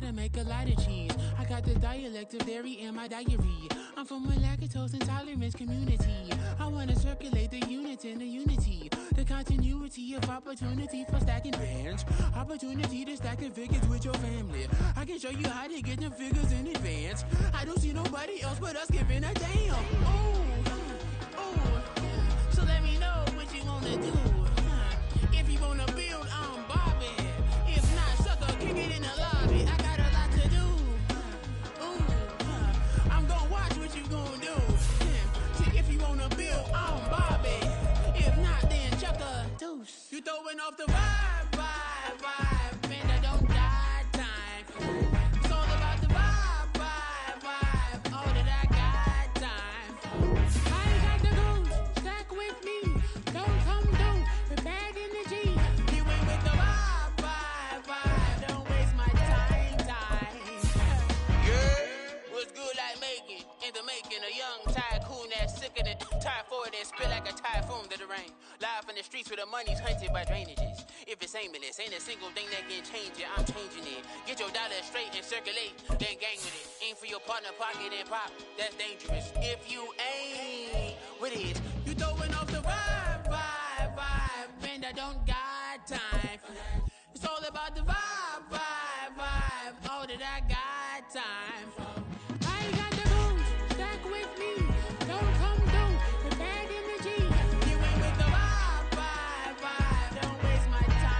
how to make a lot of cheese. I got the dialect of dairy in my diary. I'm from a lactose intolerance community. I wanna circulate the units in the unity, the continuity of opportunity for stacking bands, opportunity to stack the figures with your family. I can show you how to get them figures in advance. I don't see nobody else but us giving a damn. So let me know what you wanna do. If you wanna build, I'm Bobby. If not, sucker, kick it in the lobby. I got a lot to do. I'm gonna watch what you gonna do. If you wanna build, I'm Bobby. If not, then chuck a deuce. You throwing off the vibe. Man, that don't die time. It's all about the vibe. All that I got time. I ain't got the goose, stack with me. Don't come through with bad energy. You ain't with the vibe. Don't waste my time. Yeah, what's good like making? Into making a young tycoon that's sicker than typhoid and spit like a typhoon to the rain. Live in the streets where the money's hunted by drainages. If it's aimless, ain't a single thing that can change it. I'm changing it. Get your dollar straight and circulate, then gang with it. Aim for your partner, pocket and pop. That's dangerous. If you ain't with it, you throwing off the vibe. Man, I don't got time for that. It's all about the vibe. All that I got time for. I ain't got the goose, stack with me. Don't come through with bad energy. You ain't with the vibe. Don't waste my time.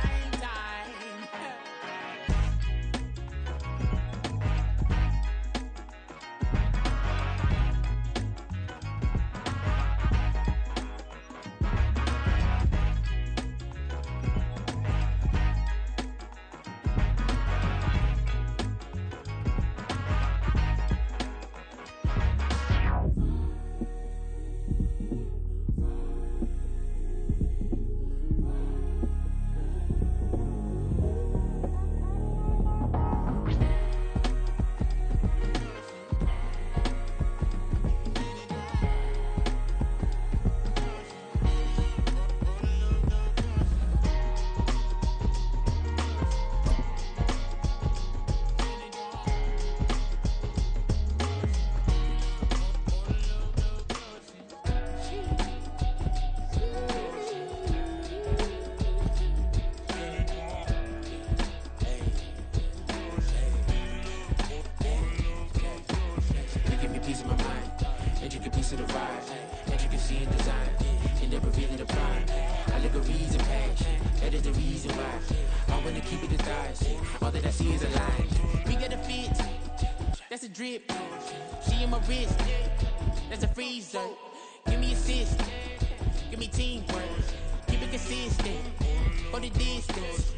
That's a drip. She in my wrist. That's a freezer. Give me assist. Give me teamwork. Keep it consistent. For the distance.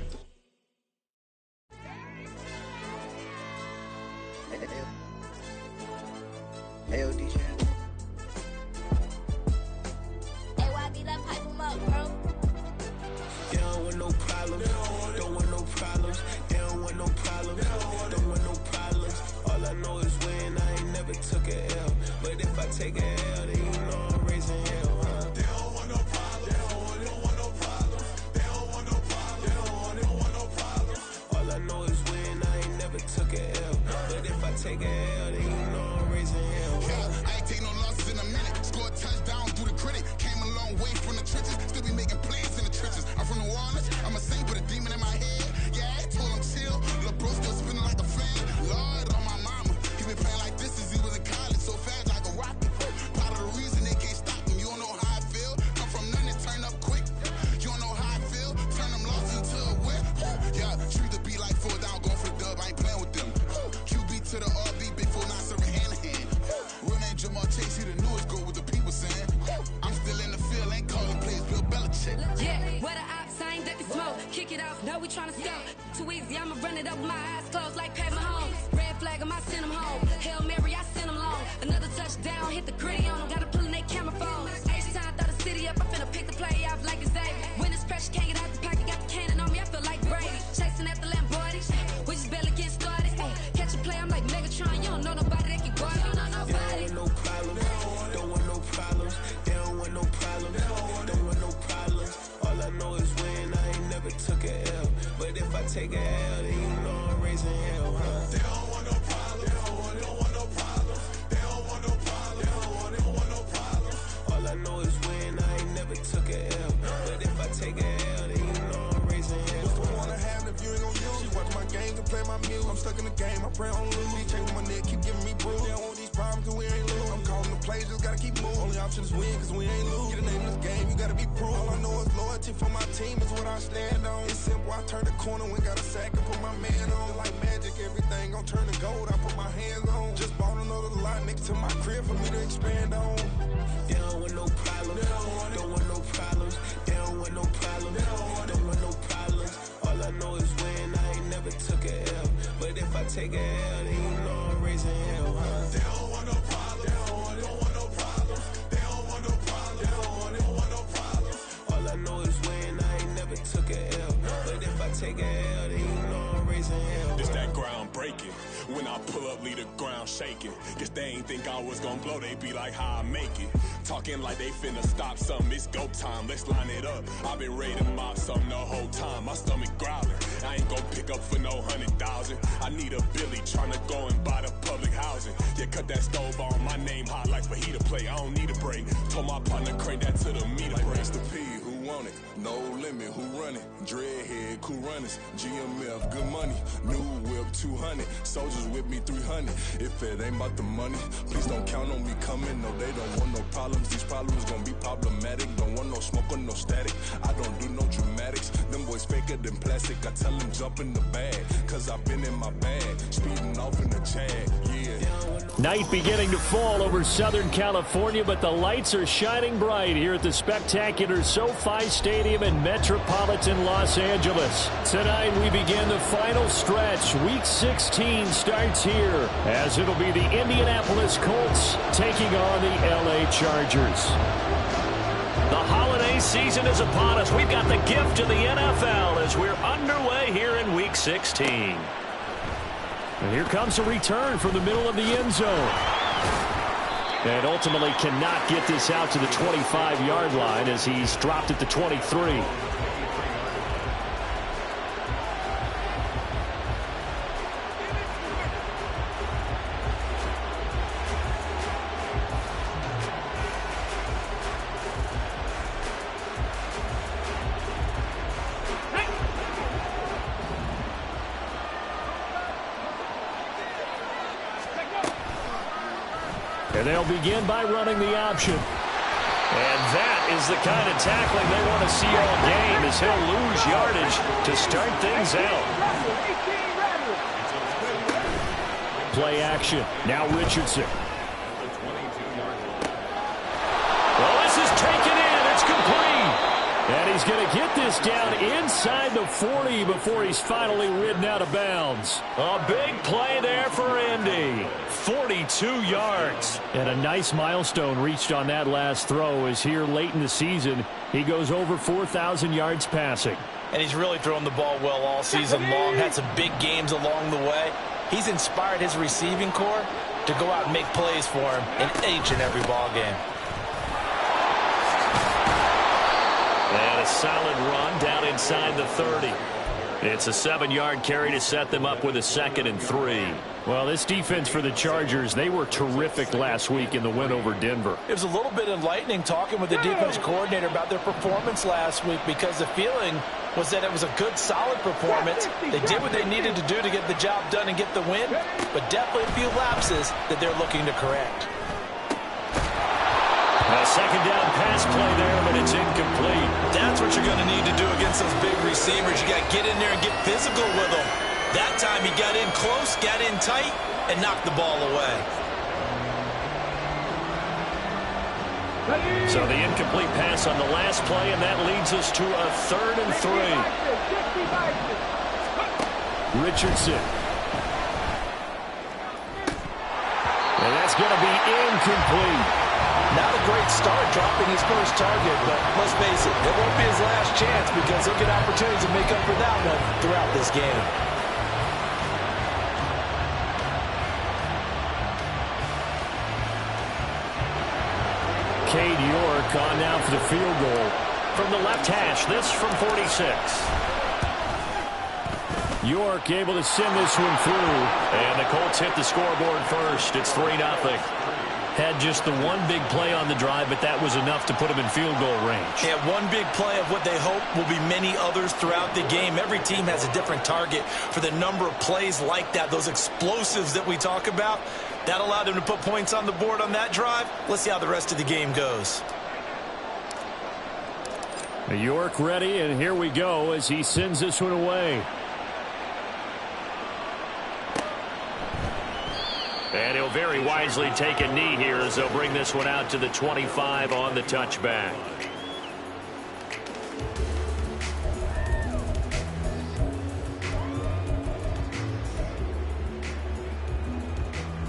Hey, DJ. Hey, YB, that pipe him up, bro. They don't want no problems. Don't want no problems. They don't want no problems. Don't want no problems. All I know is when I ain't never took a L. But if I take a L, then you know I'm raising hell, huh? They don't want no problems. They don't want no problems. They don't want no problems. They don't want no problems. All I know is when I ain't never took a L. But if I take a L, then you know I'm raising hell, huh? Yeah, I ain't take no losses in a minute. Scored touchdown through the critic. Came a long way from the trenches. Still be making plays in the trenches. I'm from New Orleans. I'm a saint with a demon in my head. Yeah, I told him chill. Lil' bro still spinning like a fan. Lord on my mama. He been playing like this since he was in college. So fast like a rocket. Part of the reason they can't stop him. You don't know how I feel. Come from nothing, turn up quick. You don't know how I feel. Turn them losses into a whip. Yeah, treat the beat like 4 down, going for the dub. I ain't playing with them. QB to the RB, big 4 9 serving hand to hand. Real name Jamal Chase, he the newest goal with the people saying. I'm still in the field, ain't calling plays, Bill Belichick. Yeah, where the ops, I ain't ducking smoke. Kick it off, know we tryna scout. Too easy, I'ma run it up with my eyes closed like Pat Mahomes. Red flag, I send him home. Hail Mary, I send him long. Another touchdown, hit the gritty on him. Gotta pull in they camera phones. H-time, throw the city up, I finna pick the play off like it's David. When this pressure can't get out the pocket, got the cannon on me, I feel like Brady. Chasing after Lamborghini, we just barely get started. Ay, catch a play, I'm like Megatron, you don't know nobody that can guard it. You know nobody. They don't want no problems. Don't want no problems. They don't want no problems. Don't want no problems. All I know is when I ain't never took a L. But if I take a L, then you know I'm raising hell, huh? stuck in the game, I pray on lose. These chains on my neck keep giving me bruise. They don't want these problems cause we ain't lose. I'm calling the plays, just gotta keep moving. Only option is win cause we ain't lose. Get a name in this game, you gotta be proof. All I know is loyalty for my team is what I stand on. It's simple, I turn the corner when got a sack and put my man on. Like magic, everything gon' turn to gold, I put my hands on. Just bought another lot next to my crib for me to expand on. They don't want no problems, don't want no problems. They don't want no problems, don't want no problems. All I know is win, I ain't never took a L. But if I take a L, then you know I'm raising hell, huh? They don't want no problems, they don't want no problems. They don't want no problems, they don't want no problems. All I know is win, I ain't never took a L. But if I take a L, then you know I'm raising hell. It's that ground breaking. When I pull up, leave the ground shaking. Guess they ain't think I was gonna blow, they be like, how I make it. Talking like they finna stop something, it's go time, let's line it up. I've been ready to mob something the whole time, my stomach growling. I ain't gon' pick up for no 100,000. I need a Billy tryna go and buy the public housing. Yeah, cut that stove on, my name hot like fajita plate. I don't need a break. Told my partner crank that to the meter Like break. Mr. P, who want it? No limit, who run it? Dreadhead, cool runners. GMF, good money. New whip, 200. Soldiers with me, 300. If it ain't about the money, please don't count on me coming. No, they don't want no problems. These problems gon' be problematic. Don't want no smoke or no static. I don't do no dramatics. Them boys faker than plastic. I tell them jump in the bag, cause I've been in my bag. Speeding off in the Jag, yeah. Night beginning to fall over Southern California, but the lights are shining bright here at the spectacular SoFi Stadium in metropolitan Los Angeles. Tonight we begin the final stretch. Week 16 starts here, as it'll be the Indianapolis Colts taking on the LA Chargers. The holiday season is upon us. We've got the gift of the NFL as we're underway here in Week 16. And here comes a return from the middle of the end zone. And ultimately cannot get this out to the 25-yard line as he's dropped at the 23. And they'll begin by running the option. And that is the kind of tackling they want to see all game, as he'll lose yardage to start things out. Play action. Now Richardson. Well, this is taken in. It's complete. And he's going to get this down inside the 40 before he's finally ridden out of bounds. A big play there for Indy. 42 yards. And a nice milestone reached on that last throw, as here late in the season, he goes over 4,000 yards passing. And he's really thrown the ball well all season long. Had some big games along the way. He's inspired his receiving corps to go out and make plays for him in each and every ball game. And a solid run down inside the 30. It's a 7-yard carry to set them up with a 2nd and 3. Well, this defense for the Chargers, they were terrific last week in the win over Denver. It was a little bit enlightening talking with the defense coordinator about their performance last week, because the feeling was that it was a good, solid performance. They did what they needed to do to get the job done and get the win, but definitely a few lapses that they're looking to correct. A second down pass play there, but it's incomplete. That's what you're going to need to do against those big receivers. You got to get in there and get physical with them. That time he got in close, got in tight, and knocked the ball away. So the incomplete pass on the last play, and that leads us to a 3rd and 3. Richardson. And that's going to be incomplete. Not a great start dropping his first target, but let's face it, it won't be his last chance, because he'll get opportunities to make up for that one throughout this game. Cade York on now for the field goal from the left hash. This from 46. York able to send this one through, and the Colts hit the scoreboard first. It's 3-0. Had just the one big play on the drive, but that was enough to put them in field goal range. Yeah, one big play of what they hope will be many others throughout the game. Every team has a different target for the number of plays like that, those explosives that we talk about. That allowed them to put points on the board on that drive. Let's see how the rest of the game goes. York ready, and here we go as he sends this one away. And he'll very wisely take a knee here as they'll bring this one out to the 25 on the touchback.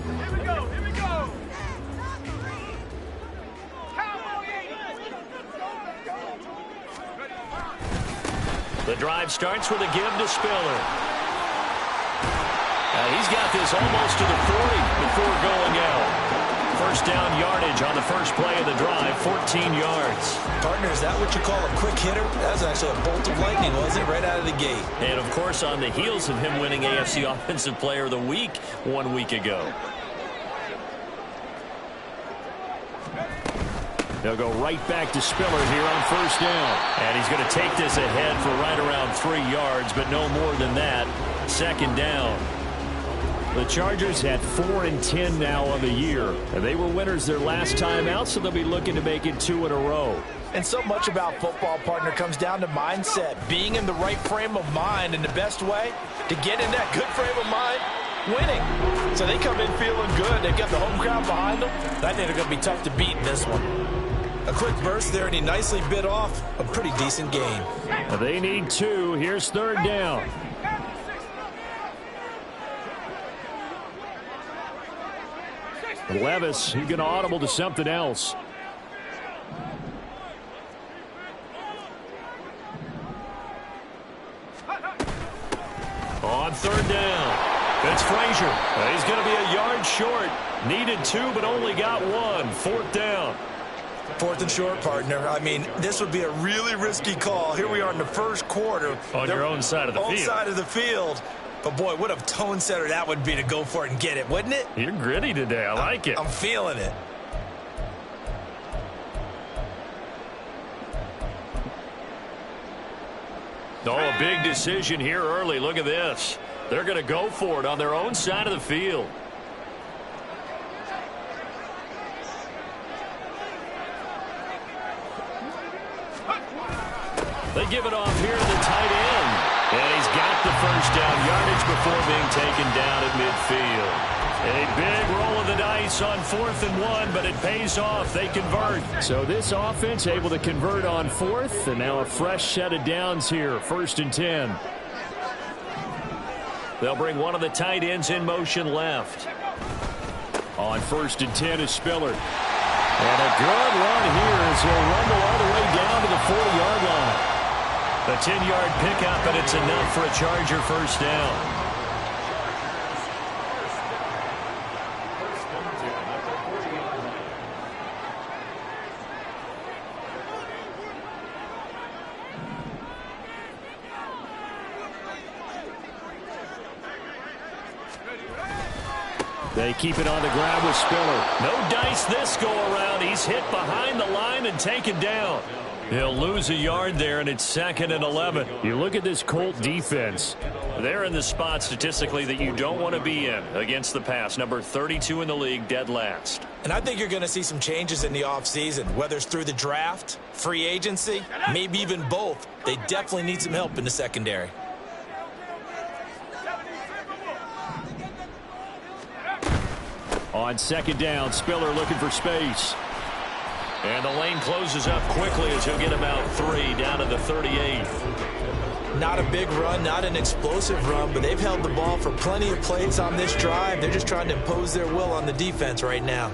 Here we go. The drive starts with a give to Spiller. He's got this almost to the 40 before going out. First down yardage on the first play of the drive, 14 yards. Partner, is that what you call a quick hitter? That was actually a bolt of lightning, wasn't it? Right out of the gate. And, of course, on the heels of him winning AFC Offensive Player of the Week 1 week ago. They'll go right back to Spiller here on first down. And he's going to take this ahead for right around 3 yards, but no more than that. Second down. The Chargers had 4-10 now on the year. And they were winners their last time out, so they'll be looking to make it 2 in a row. And so much about football, partner, comes down to mindset. Being in the right frame of mind, and the best way to get in that good frame of mind, winning. So they come in feeling good. They've got the home crowd behind them. I think they're going to be tough to beat in this one. A quick burst there, and he nicely bit off a pretty decent gain. They need 2. Here's third down. Levis, he's going to audible to something else. On third down, it's Frazier. He's going to be a yard short. Needed 2, but only got 1. Fourth down. Fourth and short, partner. I mean, this would be a really risky call. Here we are in the first quarter. On your own side of the field. Own side of the field. But, boy, what a tone setter that would be to go for it and get it, wouldn't it? You're gritty today. I like it. I'm feeling it. Oh, a big decision here early. Look at this. They're going to go for it on their own side of the field. They give it off here to the tight end. And he's got the first down yardage before being taken down at midfield. A big roll of the dice on 4th and 1, but it pays off. They convert. So this offense able to convert on 4th, and now a fresh set of downs here. 1st and 10. They'll bring one of the tight ends in motion left. On 1st and 10 is Spiller. And a good run here as he'll rumble all the way down to the 40-yard line. A 10-yard pickup, and it's enough for a Charger first down. They keep it on the ground with Spiller. No dice this go-around. He's hit behind the line and taken down. He'll lose a yard there, and it's 2nd and 11. You look at this Colt defense. They're in the spot statistically that you don't want to be in against the pass. Number 32 in the league, dead last. And I think you're going to see some changes in the offseason, whether it's through the draft, free agency, maybe even both. They definitely need some help in the secondary. On 2nd down, Spiller looking for space. And the lane closes up quickly as he'll get about 3 down to the 38. Not a big run, not an explosive run, but they've held the ball for plenty of plays on this drive. They're just trying to impose their will on the defense right now.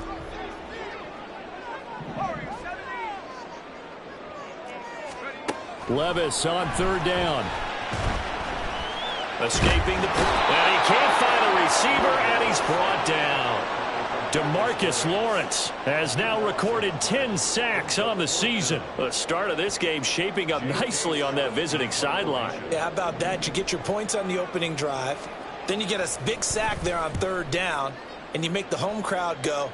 Levis on 3rd down. Escaping the... And he can't find a receiver, and he's brought down. DeMarcus Lawrence has now recorded 10 sacks on the season. The start of this game shaping up nicely on that visiting sideline. Yeah, how about that? You get your points on the opening drive. Then you get a big sack there on 3rd down, and you make the home crowd go,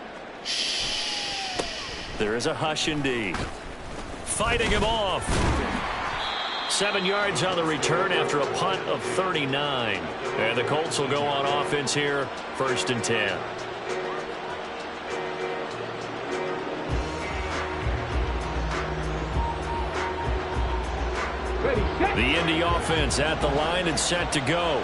There is a hush indeed. Fighting him off. 7 yards on the return after a punt of 39. And the Colts will go on offense here, 1st and 10. The Indy offense at the line and set to go.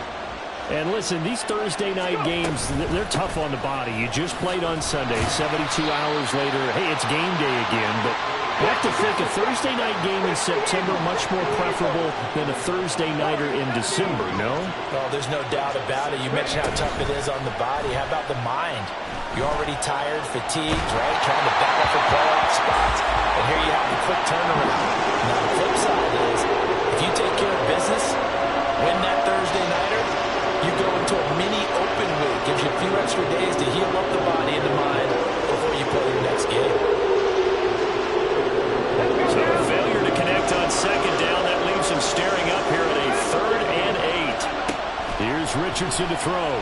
And listen, these Thursday night games, they're tough on the body. You just played on Sunday, 72 hours later. Hey, it's game day again. But you have to think a Thursday night game in September much more preferable than a Thursday nighter in December, no? Well, there's no doubt about it. You mentioned how tough it is on the body. How about the mind? You're already tired, fatigued, right? Trying to battle for playoff spots. And here you have the quick turnaround. Now, the flip side is, if you take care of business, win that Thursday nighter, you go into a mini open week. Gives you a few extra days to heal up the body and the mind before you play your next game. So a failure to connect on 2nd down. That leaves him staring up here at a 3rd and 8. Here's Richardson to throw.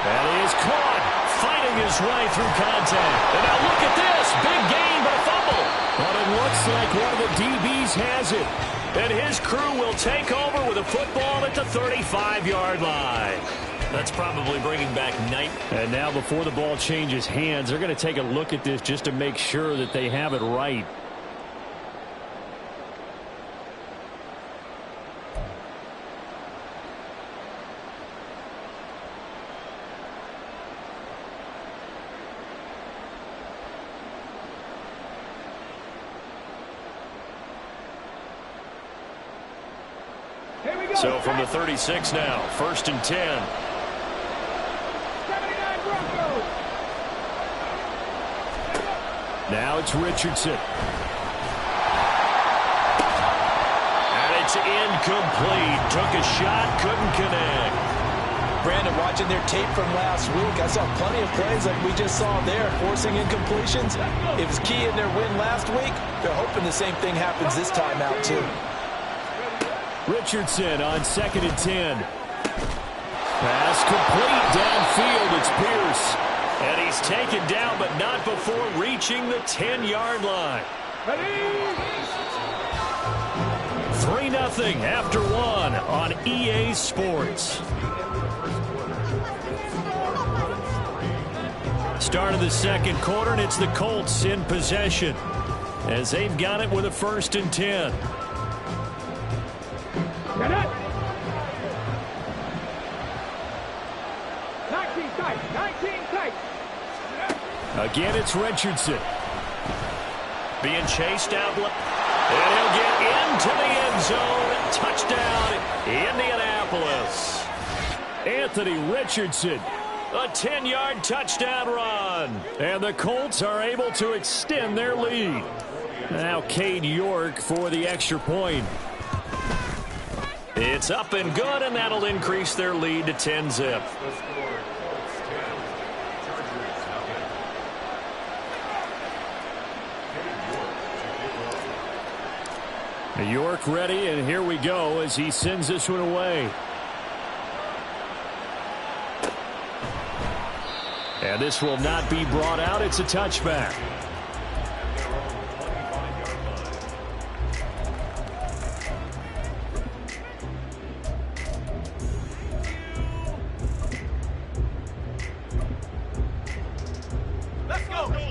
That is caught. Fighting his way through contact. And now look at this. Big gain, but a fumble. But it looks like one of the DBs has it. And his crew will take over with a football at the 35-yard line. That's probably bringing back night. And now before the ball changes hands, they're going to take a look at this just to make sure that they have it right. So from the 36 now, 1st and 10. 79 Broncos. Now it's Richardson. And it's incomplete. Took a shot, couldn't connect. Brandon, watching their tape from last week, I saw plenty of plays like we just saw there, forcing incompletions. It was key in their win last week. They're hoping the same thing happens this time out, too. Richardson on 2nd and 10. Pass complete downfield. It's Pierce. And he's taken down, but not before reaching the 10-yard line. 3-0 after 1 on EA Sports. Start of the 2nd quarter, and it's the Colts in possession as they've got it with a 1st and 10. 19 tight. Again, it's Richardson. Being chased out. And he'll get into the end zone. Touchdown, Indianapolis. Anthony Richardson. A 10-yard touchdown run. And the Colts are able to extend their lead. Now Cade York for the extra point. It's up and good, and that'll increase their lead to 10-zip. York ready, and here we go as he sends this one away. And this will not be brought out. It's a touchback.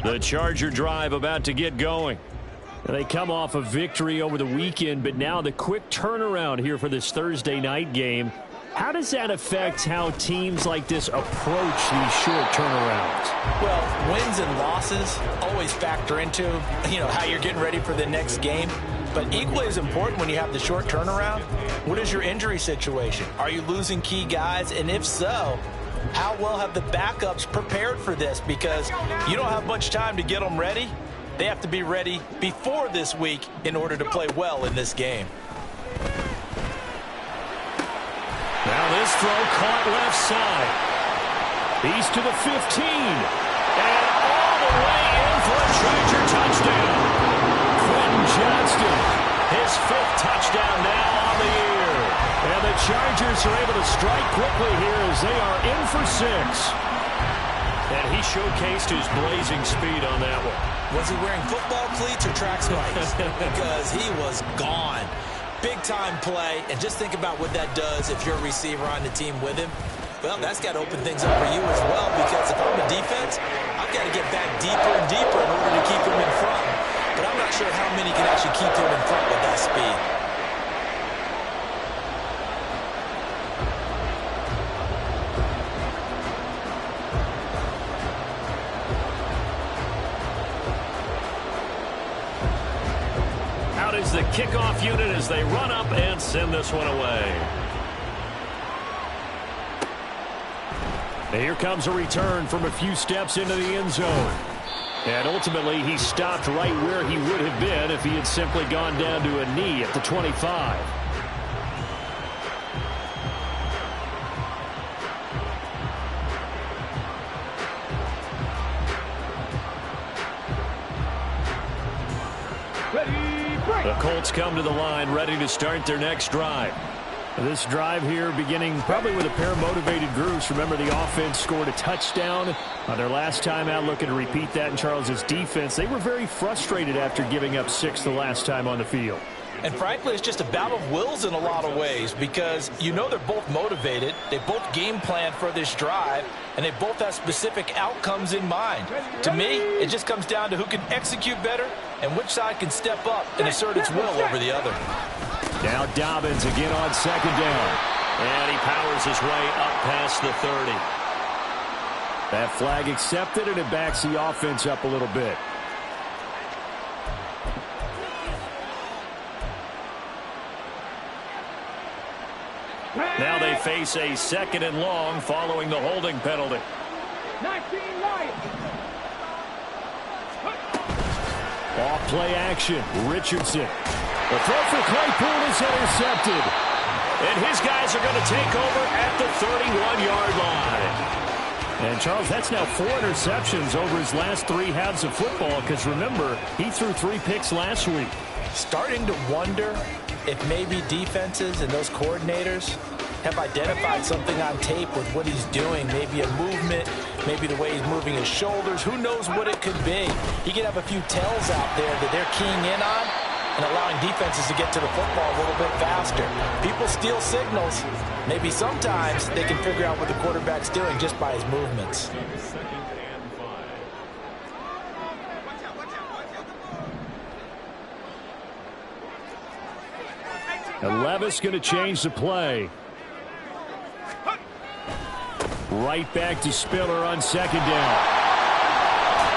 The Charger drive about to get going. They come off a victory over the weekend, but now the quick turnaround here for this Thursday night game. How does that affect how teams like this approach these short turnarounds? Well, wins and losses always factor into, how you're getting ready for the next game. But equally as important when you have the short turnaround, what is your injury situation? Are you losing key guys? And if so, how well have the backups prepared for this? Because you don't have much time to get them ready. They have to be ready before this week in order to play well in this game. Now this throw caught left side. He's to the 15. And all the way in for a Charger touchdown. Quentin Johnston, his 5th touchdown now on the year. And the Chargers are able to strike quickly here as they are in for 6. And he showcased his blazing speed on that one. Was he wearing football cleats or track spikes? Because he was gone. Big-time play, and just think about what that does if you're a receiver on the team with him. Well, that's got to open things up for you as well, because if I'm a defense, I've got to get back deeper and deeper in order to keep him in front. But I'm not sure how many can actually keep him in front with that speed. Is the kickoff unit as they run up and send this one away. And here comes a return from a few steps into the end zone. And ultimately, he stopped right where he would have been if he had simply gone down to a knee at the 25. The Colts come to the line ready to start their next drive. This drive here beginning probably with a pair of motivated groups. Remember, the offense scored a touchdown on their last time out, looking to repeat that in Charles's defense. They were very frustrated after giving up 6 the last time on the field. And frankly, it's just a battle of wills in a lot of ways, because you know they're both motivated. They both game plan for this drive, and they both have specific outcomes in mind. To me, it just comes down to who can execute better and which side can step up and assert its will over the other. Now Dobbins again on second down. And he powers his way up past the 30. That flag accepted, and it backs the offense up a little bit. Now they face a 2nd and long following the holding penalty. 19 Off play action. Richardson. The throw for Claypool is intercepted. And his guys are going to take over at the 31-yard line. And, Charles, that's now 4 interceptions over his last 3 halves of football, because, remember, he threw 3 picks last week. Starting to wonder if maybe defenses and those coordinators have identified something on tape with what he's doing. Maybe a movement, maybe the way he's moving his shoulders. Who knows what it could be? He could have a few tells out there that they're keying in on and allowing defenses to get to the football a little bit faster. People steal signals. Maybe sometimes they can figure out what the quarterback's doing just by his movements. And Levis going to change the play. Right back to Spiller on second down.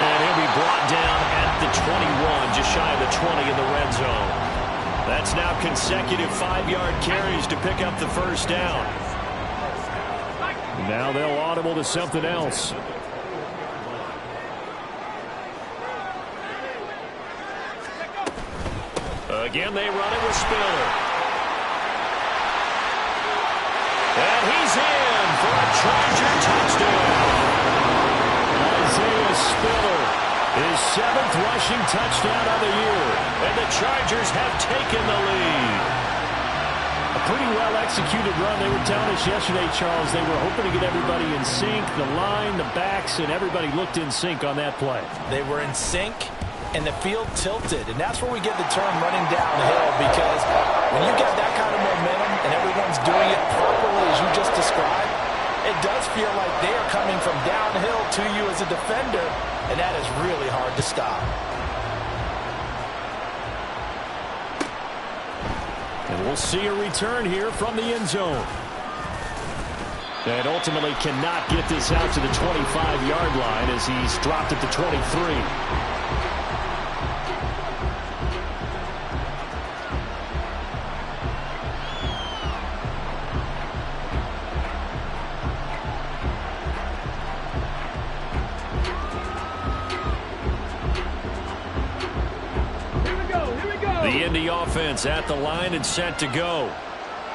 And he'll be brought down at the 21, just shy of the 20 in the red zone. That's now consecutive 5-yard carries to pick up the first down. Now they'll audible to something else. Again, they run it with Spiller. And he's in for a Charger touchdown. Isaiah Spiller, his 7th rushing touchdown of the year. And the Chargers have taken the lead. A pretty well-executed run. They were telling us yesterday, Charles, they were hoping to get everybody in sync. The line, the backs, and everybody looked in sync on that play. They were in sync, and the field tilted. And that's where we get the term running downhill, because when you get that kind of momentum and everyone's doing it properly as you just described, it does feel like they are coming from downhill to you as a defender, and that is really hard to stop. And we'll see a return here from the end zone. And ultimately cannot get this out to the 25-yard line as he's dropped at the 23. The Indy offense at the line and set to go.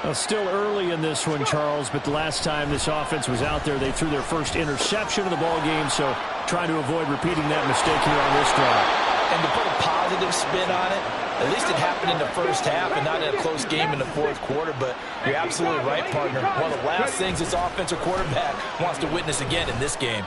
Well, still early in this one, Charles, but the last time this offense was out there, they threw their first interception of the ball game, so trying to avoid repeating that mistake here on this drive. And to put a positive spin on it, at least it happened in the first half and not in a close game in the fourth quarter, but you're absolutely right, partner. One of the last things this offensive quarterback wants to witness again in this game.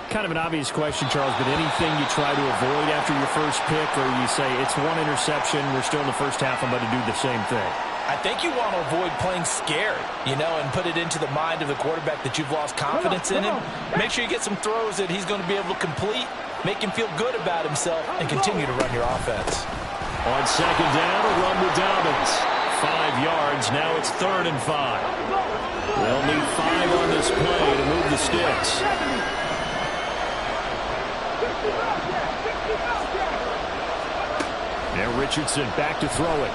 Kind of an obvious question, Charles, but anything you try to avoid after your first pick, or you say it's one interception, we're still in the first half, I'm going to do the same thing? I think you want to avoid playing scared, and put it into the mind of the quarterback that you've lost confidence in him. Make sure you get some throws that he's going to be able to complete, make him feel good about himself, and continue to run your offense. On second down, a run with Dobbins. 5 yards, now it's 3rd and 5. They'll need 5 on this play to move the sticks. Now Richardson back to throw it.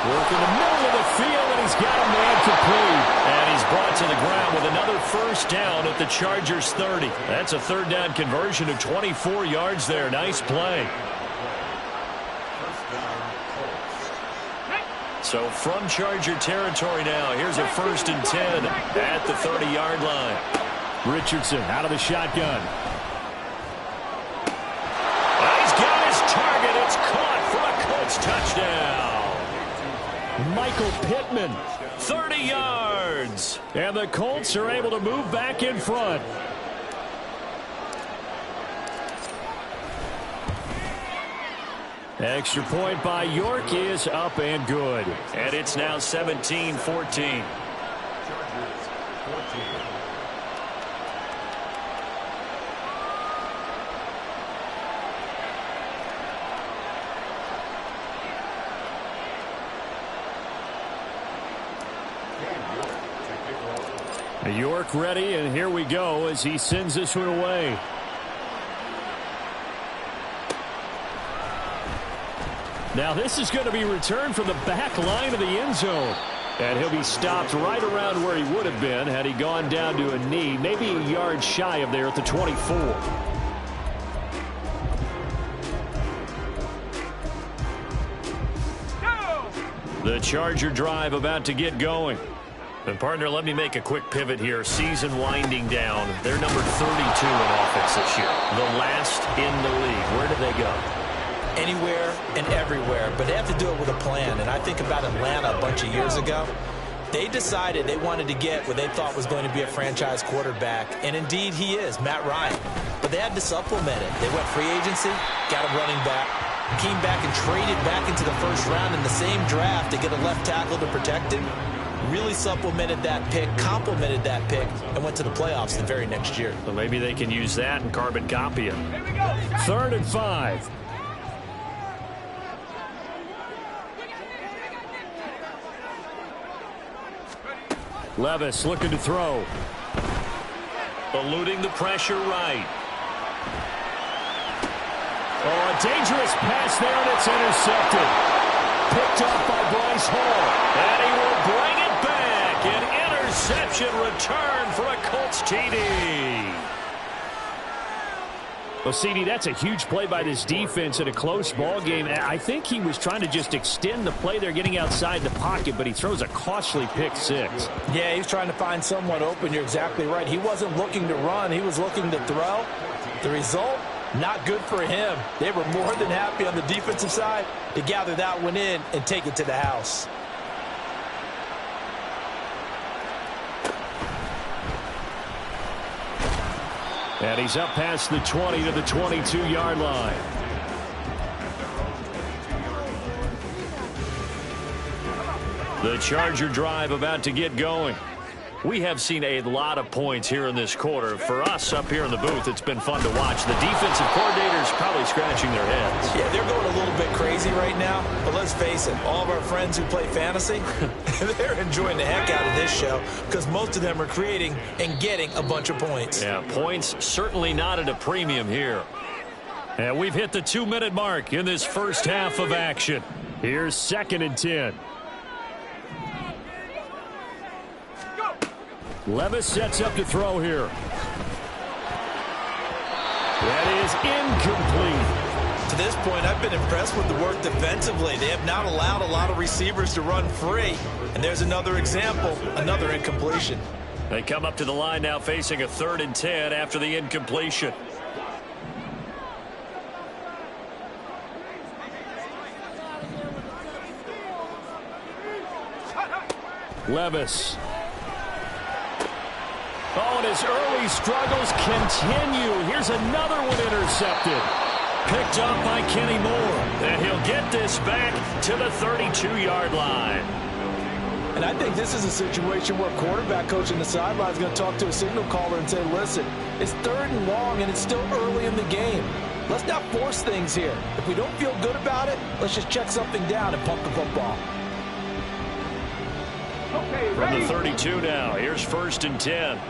Work in the middle of the field, and he's got a man complete. And he's brought to the ground with another first down at the Chargers' 30. That's a 3rd down conversion of 24 yards there. Nice play. So from Charger territory now, here's a 1st and 10 at the 30-yard line. Richardson out of the shotgun. He's got his target. It's caught for a Colts touchdown. Michael Pittman, 30 yards. And the Colts are able to move back in front. Extra point by York is up and good. And it's now 17-14. York ready, and here we go as he sends this one away. Now this is going to be returned from the back line of the end zone. And he'll be stopped right around where he would have been had he gone down to a knee, maybe a yard shy of there at the 24. The Charger drive about to get going. And, partner, let me make a quick pivot here. Season winding down. They're number 32 in offense this year. The last in the league. Where do they go? Anywhere and everywhere, but they have to do it with a plan. And I think about Atlanta a bunch of years ago. They decided they wanted to get what they thought was going to be a franchise quarterback, and indeed he is, Matt Ryan. But they had to supplement it. They went free agency, got a running back, came back and traded back into the first round in the same draft to get a left tackle to protect him. Really supplemented that pick, complemented that pick, and went to the playoffs the very next year. So maybe they can use that and carbon copy it. 3rd and 5. Levis looking to throw. Eluding the pressure right. Oh, a dangerous pass there, and it's intercepted. Picked off by Bryce Hall. And he will bring it back. An interception return for a Colts TD. Well, CD, that's a huge play by this defense in a close ball game. I think he was trying to just extend the play there, getting outside the pocket, but he throws a costly pick six. Yeah, he's trying to find someone open. You're exactly right. He wasn't looking to run. He was looking to throw. The result, not good for him. They were more than happy on the defensive side to gather that one in and take it to the house. And he's up past the 20 to the 22-yard line. The Charger drive about to get going. We have seen a lot of points here in this quarter. For us up here in the booth, it's been fun to watch. The defensive coordinators probably scratching their heads. Yeah, they're going a little bit crazy right now. But let's face it, all of our friends who play fantasy, they're enjoying the heck out of this show because most of them are creating and getting a bunch of points. Yeah, points certainly not at a premium here. And we've hit the 2-minute mark in this first half of action. Here's 2nd and 10. Levis sets up to throw here. That is incomplete. To this point, I've been impressed with the work defensively. They have not allowed a lot of receivers to run free. And there's another example, another incompletion. They come up to the line now facing a 3rd and 10 after the incompletion. Levis. Oh, and his early struggles continue. Here's another one intercepted. Picked up by Kenny Moore. And he'll get this back to the 32-yard line. And I think this is a situation where quarterback coach in the sideline is going to talk to a signal caller and say, listen, it's 3rd and long and it's still early in the game. Let's not force things here. If we don't feel good about it, let's just check something down and pump the football. Okay, from the 32 now, here's 1st and 10.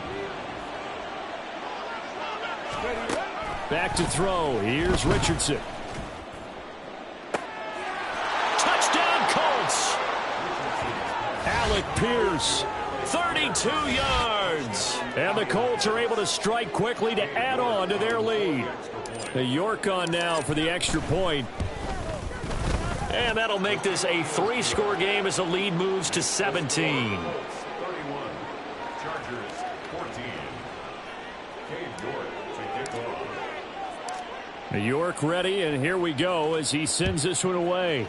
Back to throw. Here's Richardson. Touchdown, Colts. Alec Pierce, 32 yards. And the Colts are able to strike quickly to add on to their lead. York on now for the extra point. And that'll make this a 3-score game as the lead moves to 17. 31. Chargers 14. Cade York to kick off. York ready, and here we go as he sends this one away.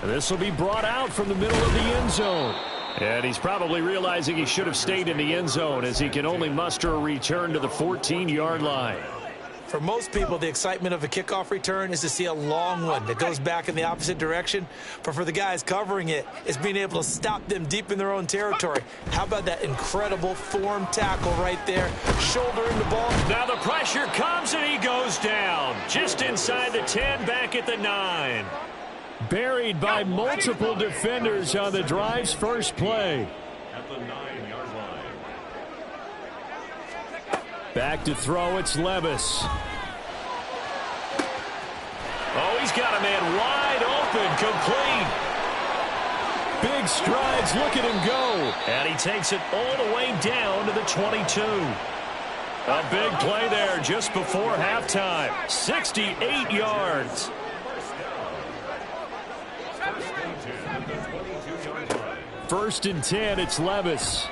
This will be brought out from the middle of the end zone. And he's probably realizing he should have stayed in the end zone as he can only muster a return to the 14-yard line. For most people, the excitement of a kickoff return is to see a long one that goes back in the opposite direction. But for the guys covering it, it's being able to stop them deep in their own territory. How about that incredible form tackle right there, shouldering the ball. Now the pressure comes and he goes down. Just inside the 10, back at the 9. Buried by multiple defenders on the drive's first play. At the 9-yard line. Back to throw, it's Levis. Oh, he's got a man wide open, complete. Big strides, look at him go. And he takes it all the way down to the 22. A big play there just before halftime. 68 yards. First and 10, it's Levis.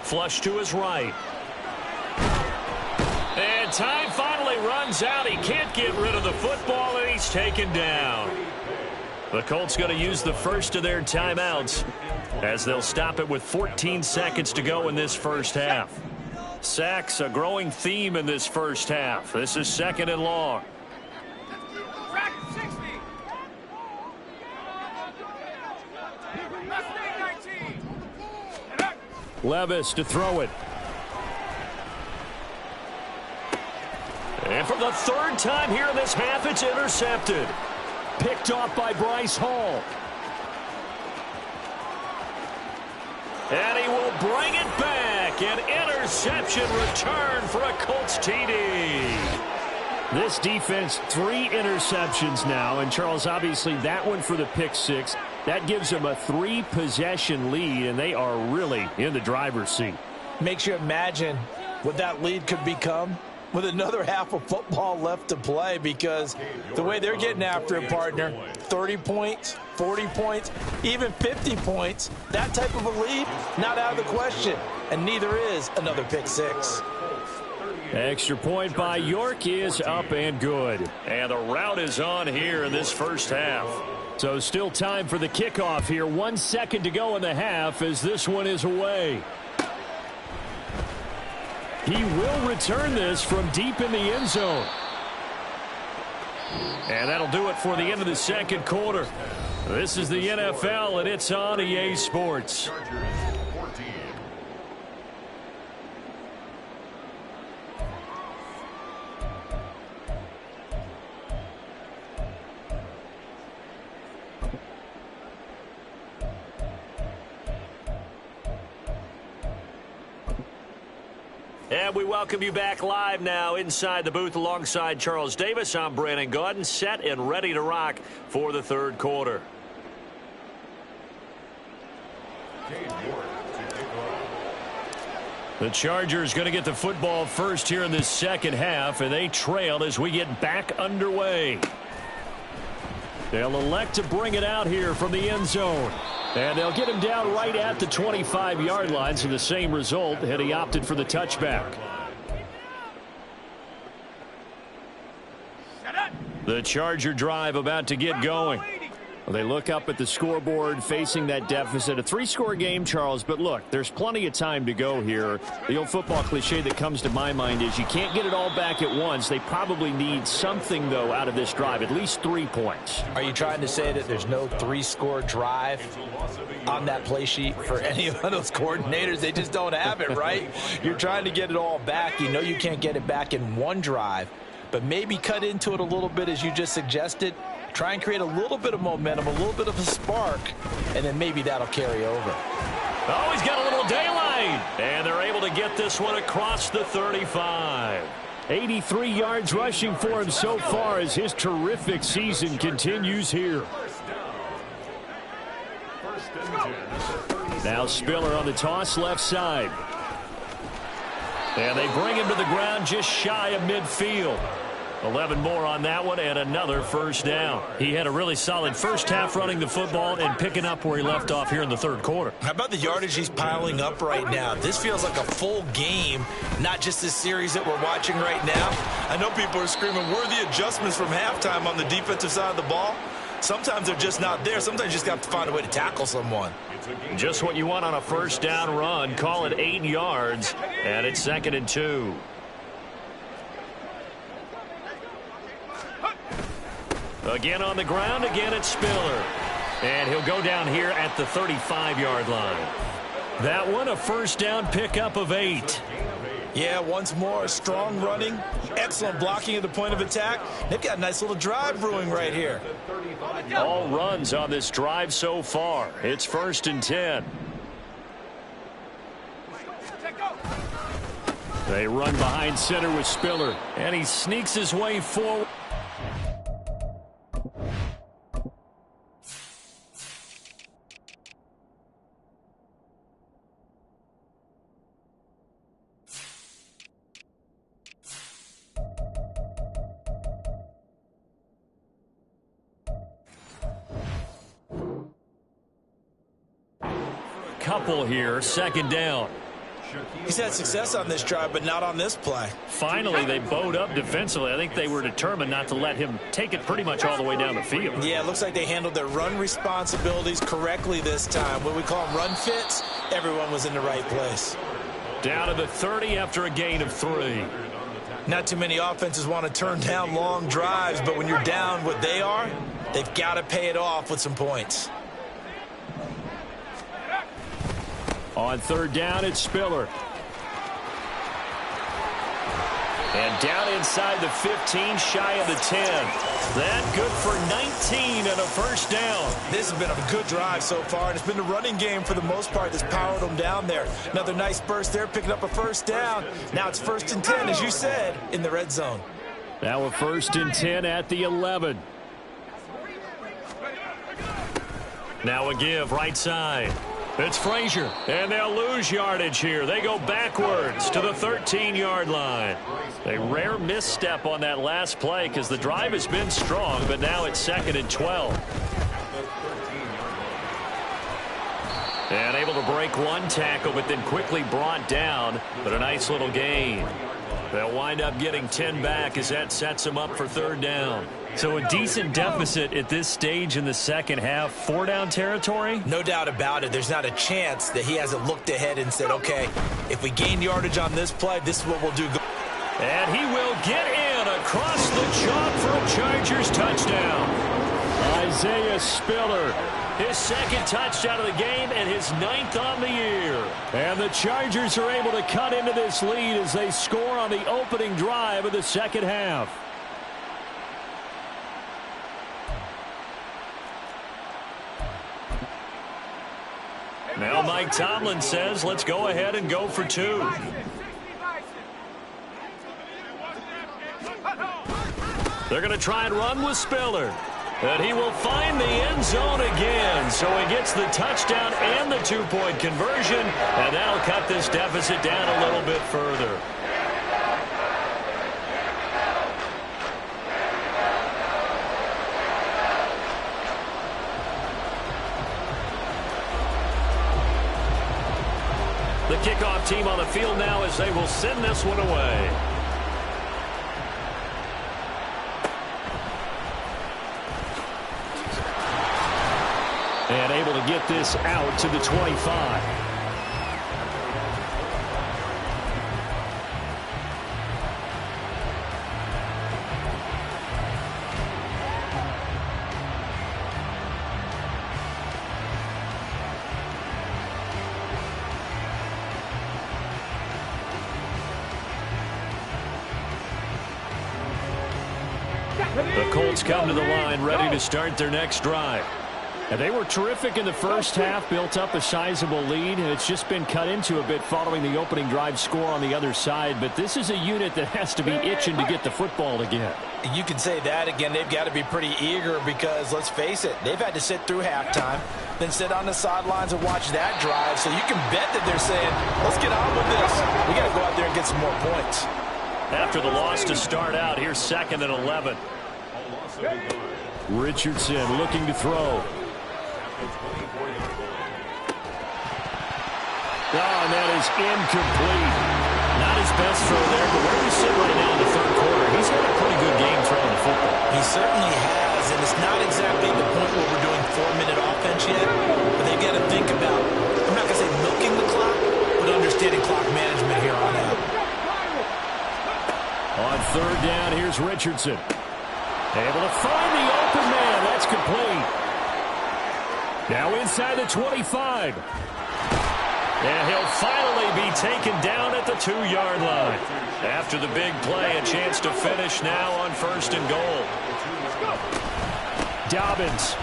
Flush to his right. And time finally runs out. He can't get rid of the football, and he's taken down. The Colts going to use the first of their timeouts as they'll stop it with 14 seconds to go in this first half. Sacks, a growing theme in this first half. This is 2nd and long. Levis to throw it. And for the 3rd time here in this half, it's intercepted. Picked off by Bryce Hall. And he will bring it back. An interception return for a Colts TD. This defense, 3 interceptions now. And, Charles, obviously that one for the pick 6. That gives them a 3-possession lead, and they are really in the driver's seat. Makes you imagine what that lead could become with another half of football left to play, because the way they're getting after it, partner, 30 points, 40 points, even 50 points, that type of a lead, not out of the question, and neither is another pick 6. Extra point by York is up and good. And the route is on here in this first half. So still time for the kickoff here. 1 second to go in the half as this one is away. He will return this from deep in the end zone. And that'll do it for the end of the second quarter. This is the NFL, and it's on EA Sports. And we welcome you back live now inside the booth alongside Charles Davis. I'm Brandon Gaudin, set and ready to rock for the 3rd quarter. The Chargers going to get the football first here in this second half, and they trail as we get back underway. They'll elect to bring it out here from the end zone. And they'll get him down right at the 25-yard line, so the same result had he opted for the touchback. The Charger drive about to get going. Well, they look up at the scoreboard facing that deficit. A 3-score game, Charles, but look, there's plenty of time to go here. The old football cliche that comes to my mind is you can't get it all back at once. They probably need something, though, out of this drive, at least 3 points. Are you trying to say that there's no 3-score drive on that play sheet for any of those coordinators? They just don't have it, right? You're trying to get it all back. You know you can't get it back in one drive, but maybe cut into it a little bit as you just suggested. Try and create a little bit of momentum, a little bit of a spark, and then maybe that'll carry over. Oh, he's got a little daylight, and they're able to get this one across the 35. 83 yards rushing for him so far as his terrific season continues here. Now Spiller on the toss left side. And they bring him to the ground just shy of midfield. 11 more on that one and another first down. He had a really solid first half running the football and picking up where he left off here in the third quarter. How about the yardage he's piling up right now? This feels like a full game, not just this series that we're watching right now. I know people are screaming, where are the adjustments from halftime on the defensive side of the ball? Sometimes they're just not there. Sometimes you just got to find a way to tackle someone. Just what you want on a first down run. Call it 8 yards, and it's 2nd and 2. Again on the ground, again it's Spiller. And he'll go down here at the 35-yard line. That one, a first down pickup of 8. Yeah, once more, strong running, excellent blocking at the point of attack. They've got a nice little drive brewing right here. All runs on this drive so far. It's 1st and 10. They run behind center with Spiller, and he sneaks his way forward. Couple here, 2nd down. He's had success on this drive, but not on this play. Finally, they bowed up defensively. I think they were determined not to let him take it pretty much all the way down the field. Yeah, it looks like they handled their run responsibilities correctly this time. What we call them run fits, everyone was in the right place. Down to the 30 after a gain of 3. Not too many offenses want to turn down long drives, but when you're down what they are, they've got to pay it off with some points. On 3rd down, it's Spiller. And down inside the 15, shy of the 10. That good for 19 and a first down. This has been a good drive so far, and it's been the running game for the most part that's powered them down there. Another nice burst there, picking up a first down. Now it's 1st and 10, as you said, in the red zone. Now a 1st and 10 at the 11. Now a give right side. It's Frazier, and they'll lose yardage here. They go backwards to the 13-yard line. A rare misstep on that last play because the drive has been strong, but now it's 2nd and 12. And able to break one tackle, but then quickly brought down, but a nice little gain. They'll wind up getting 10 back as that sets them up for 3rd down. So a decent deficit at this stage in the second half. 4-down territory? No doubt about it. There's not a chance that he hasn't looked ahead and said, okay, if we gain yardage on this play, this is what we'll do. And he will get in across the chalk for a Chargers touchdown. Isaiah Spiller, his 2nd touchdown of the game and his 9th on the year. And the Chargers are able to cut into this lead as they score on the opening drive of the second half. Now Mike Tomlin says, let's go ahead and go for 2. They're going to try and run with Spiller. And he will find the end zone again. So he gets the touchdown and the 2-point conversion. And that'll cut this deficit down a little bit further. The kickoff team on the field now as they will send this one away. And able to get this out to the 25. The Colts come to the line, ready to start their next drive. And they were terrific in the first half, built up a sizable lead, and it's just been cut into a bit following the opening drive score on the other side. But this is a unit that has to be itching to get the football again. You can say that again. They've got to be pretty eager because, let's face it, they've had to sit through halftime, then sit on the sidelines and watch that drive. So you can bet that they're saying, let's get on with this. We got to go out there and get some more points. After the loss to start out, here's 2nd and 11. Richardson looking to throw. Oh, and that is incomplete. Not his best throw there, but where we sit right now in the third quarter, he's had a pretty good game throwing the football. He certainly has, and it's not exactly the point where we're doing 4-minute offense yet, but they've got to think about, I'm not going to say milking the clock, but understanding clock management here on out. On 3rd down, here's Richardson. Able to find the open man. That's complete. Now inside the 25. And he'll finally be taken down at the 2-yard line. After the big play, a chance to finish now on 1st and goal. Dobbins.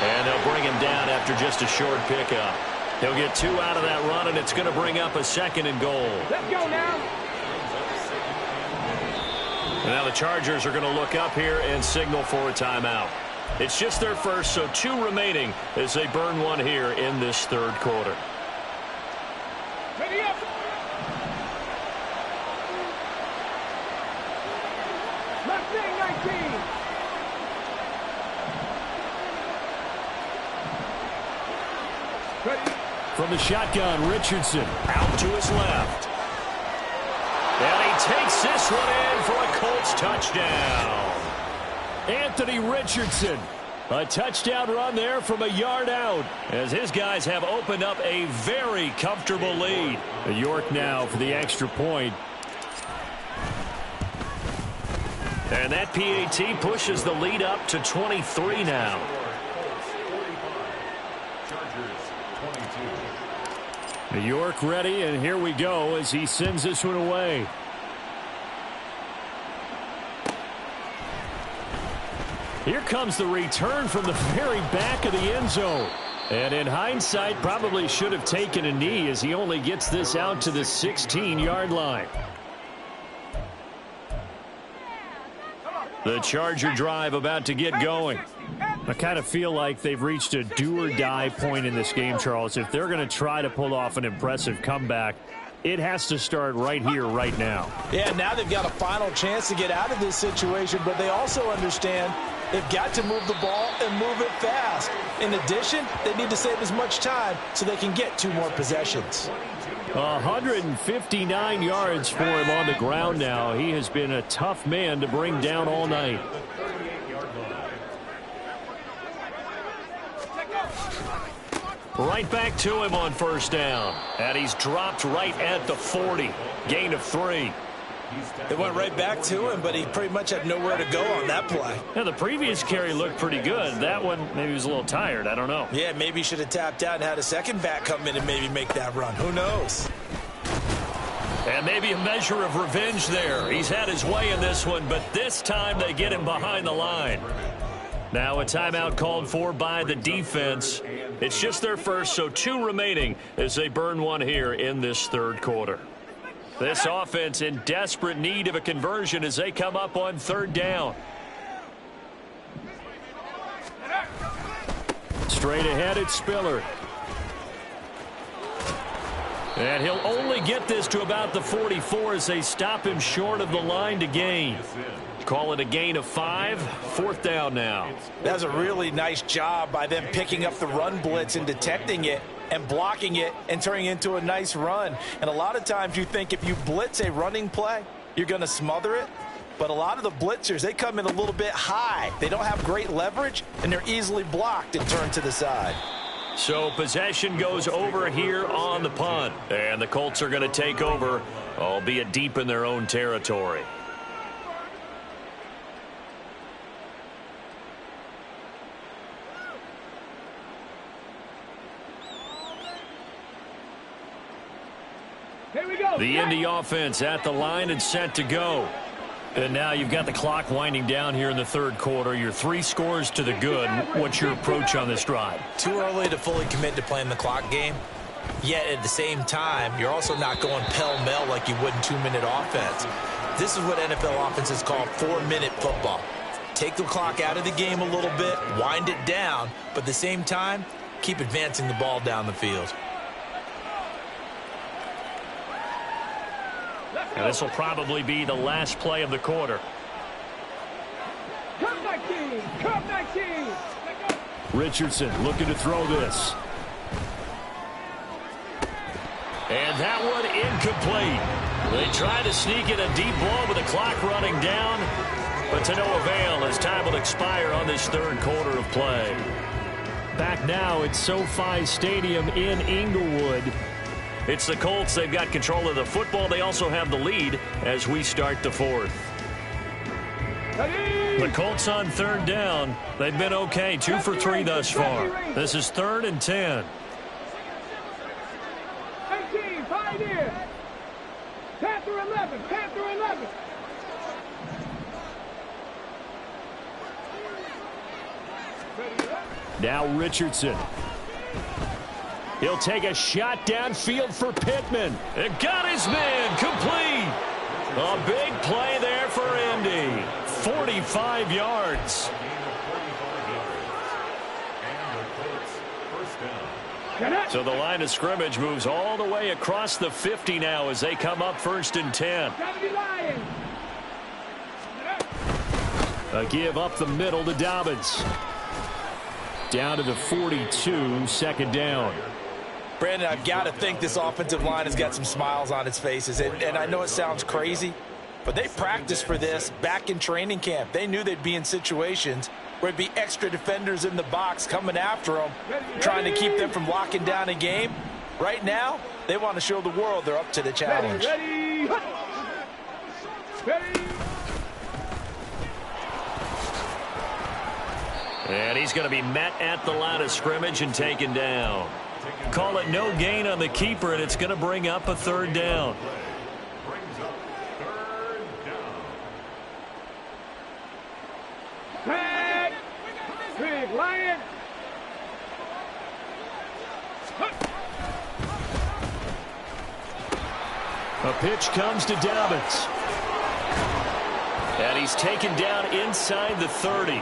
And they'll bring him down after just a short pickup. He'll get 2 out of that run, and it's going to bring up a 2nd and goal. Let's go now. And now the Chargers are going to look up here and signal for a timeout. It's just their first, so 2 remaining as they burn one here in this third quarter. Ready up. Left thing 19. Ready. From the shotgun, Richardson out to his left. And he takes this one in for a Colts touchdown. Anthony Richardson, a touchdown run there from a yard out as his guys have opened up a very comfortable lead. York now for the extra point. And that PAT pushes the lead up to 23 now. New York ready, and here we go as he sends this one away. Here comes the return from the very back of the end zone. And in hindsight, probably should have taken a knee as he only gets this out to the 16-yard line. The Charger drive about to get going. I kind of feel like they've reached a do-or-die point in this game, Charles. If they're going to try to pull off an impressive comeback, it has to start right here, right now. Yeah, now they've got a final chance to get out of this situation, but they also understand they've got to move the ball and move it fast. In addition, they need to save as much time so they can get 2 more possessions. 159 yards for him on the ground now. He has been a tough man to bring down all night. Right back to him on 1st down. And he's dropped right at the 40. Gain of 3. It went right back to him, but he pretty much had nowhere to go on that play. Now, the previous carry looked pretty good. That one, maybe he was a little tired. I don't know. Yeah, maybe he should have tapped out and had a second back come in and maybe make that run. Who knows? And maybe a measure of revenge there. He's had his way in this one, but this time they get him behind the line. Now a timeout called for by the defense. It's just their first, so 2 remaining as they burn one here in this third quarter. This offense in desperate need of a conversion as they come up on 3rd down. Straight ahead, it's Spiller. And he'll only get this to about the 44 as they stop him short of the line to gain. Call it a gain of 5. 4th down now. That's a really nice job by them picking up the run blitz and detecting it and blocking it and turning it into a nice run. And a lot of times you think if you blitz a running play, you're going to smother it. But a lot of the blitzers, they come in a little bit high. They don't have great leverage, and they're easily blocked and turned to the side. So possession goes over here on the punt. And the Colts are going to take over, albeit deep in their own territory. Here we go. The Indy offense at the line and set to go. And now you've got the clock winding down here in the third quarter. You're 3 scores to the good. What's your approach on this drive? Too early to fully commit to playing the clock game. Yet at the same time, you're also not going pell-mell like you would in 2-minute offense. This is what NFL offenses call 4-minute football. Take the clock out of the game a little bit, wind it down, but at the same time, keep advancing the ball down the field. And this will probably be the last play of the quarter. Come 19. Come 19. Richardson looking to throw this. And that one incomplete. They try to sneak in a deep ball with the clock running down, but to no avail as time will expire on this third quarter of play. Back now at SoFi Stadium in Inglewood. It's the Colts. They've got control of the football. They also have the lead as we start the fourth. The Colts on third down. They've been okay. 2 for 3 thus far. This is 3rd and 10. 18, 5 in. Panther 11, Panther 11. Now Richardson. He'll take a shot downfield for Pittman. It got his man complete. A big play there for Indy. 45 yards. So the line of scrimmage moves all the way across the 50 now as they come up 1st and 10. A give up the middle to Dobbins. Down to the 42, 2nd down. Brandon, I've got to think this offensive line has got some smiles on its faces. And I know it sounds crazy, but they practiced for this back in training camp. They knew they'd be in situations where there'd be extra defenders in the box coming after them, trying to keep them from locking down a game. Right now, they want to show the world they're up to the challenge. Ready. Ready. And he's going to be met at the line of scrimmage and taken down. Call it no gain on the keeper, and it's going to bring up a 3rd down. Tag. Big Lion. A pitch comes to Dobbins. And he's taken down inside the 30.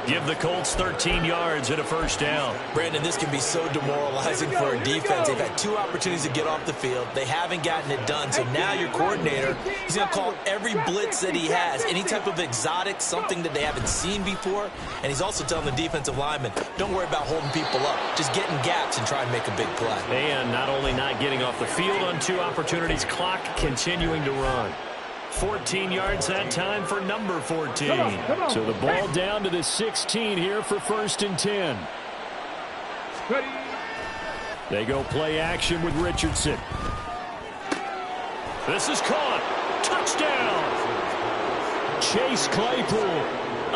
Give the Colts 13 yards and a 1st down. Brandon, this can be so demoralizing for a defense. They've had 2 opportunities to get off the field. They haven't gotten it done. So now your coordinator, he's going to call every blitz that he has, any type of exotic, something that they haven't seen before. And he's also telling the defensive lineman, don't worry about holding people up. Just get in gaps and try and make a big play. And not only not getting off the field on 2 opportunities, clock continuing to run. 14 yards that time for number 14. Come on. So the ball down to the 16 here for 1st and 10. Ready. They go play action with Richardson. This is caught. Touchdown. Chase Claypool.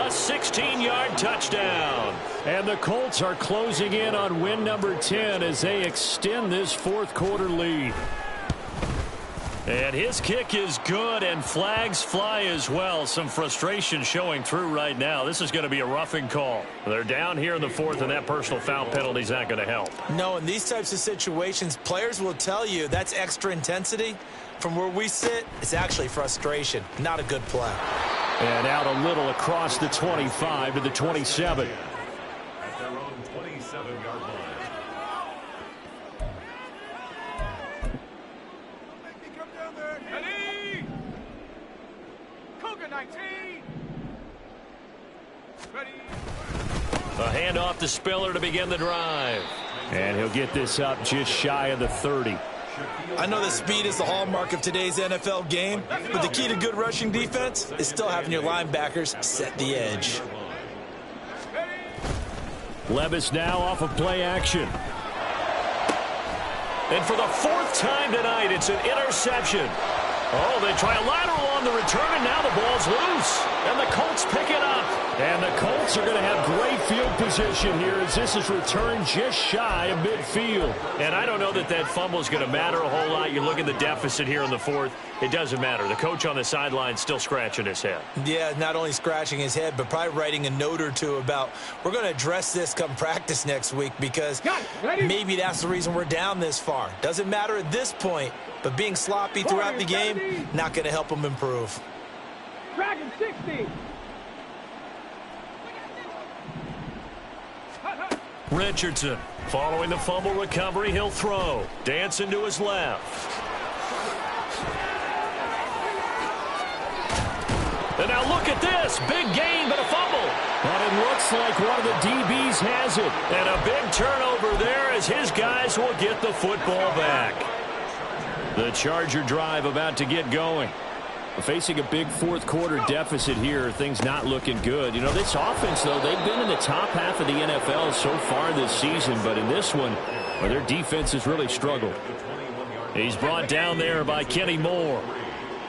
A 16-yard touchdown. And the Colts are closing in on win number 10 as they extend this 4th quarter lead. And his kick is good, and flags fly as well. Some frustration showing through right now. This is going to be a roughing call. They're down here in the 4th, and that personal foul penalty is not going to help. No, in these types of situations, players will tell you that's extra intensity. From where we sit, it's actually frustration. Not a good play. And out a little across the 25 to the 27. At their own 27-yard line. Ready. Cougar 19. Ready. A handoff to Spiller to begin the drive. And he'll get this up just shy of the 30. I know that speed is the hallmark of today's NFL game, but the key to good rushing defense is still having your linebackers set the edge. Levis now off of play action. And for the 4th time tonight, it's an interception. Oh, they try a lateral on the return, and now the ball's loose. And the Colts pick it up. And the Colts are going to have great field position here as this is returned just shy of midfield. And I don't know that that fumble is going to matter a whole lot. You look at the deficit here in the 4th. It doesn't matter. The coach on the sideline still scratching his head. Yeah, not only scratching his head, but probably writing a note or two about we're going to address this come practice next week because maybe that's the reason we're down this far. Doesn't matter at this point, but being sloppy throughout the game, not going to help them improve. Dragon 60. Richardson following the fumble recovery. He'll throw. Dancing to his left. And now look at this. Big gain, but a fumble. But it looks like one of the DBs has it. And a big turnover there as his guys will get the football back. The Charger drive about to get going. Facing a big 4th quarter deficit here, things not looking good. You know, this offense, though, they've been in the top half of the NFL so far this season, but in this one, well, their defense has really struggled. He's brought down there by Kenny Moore.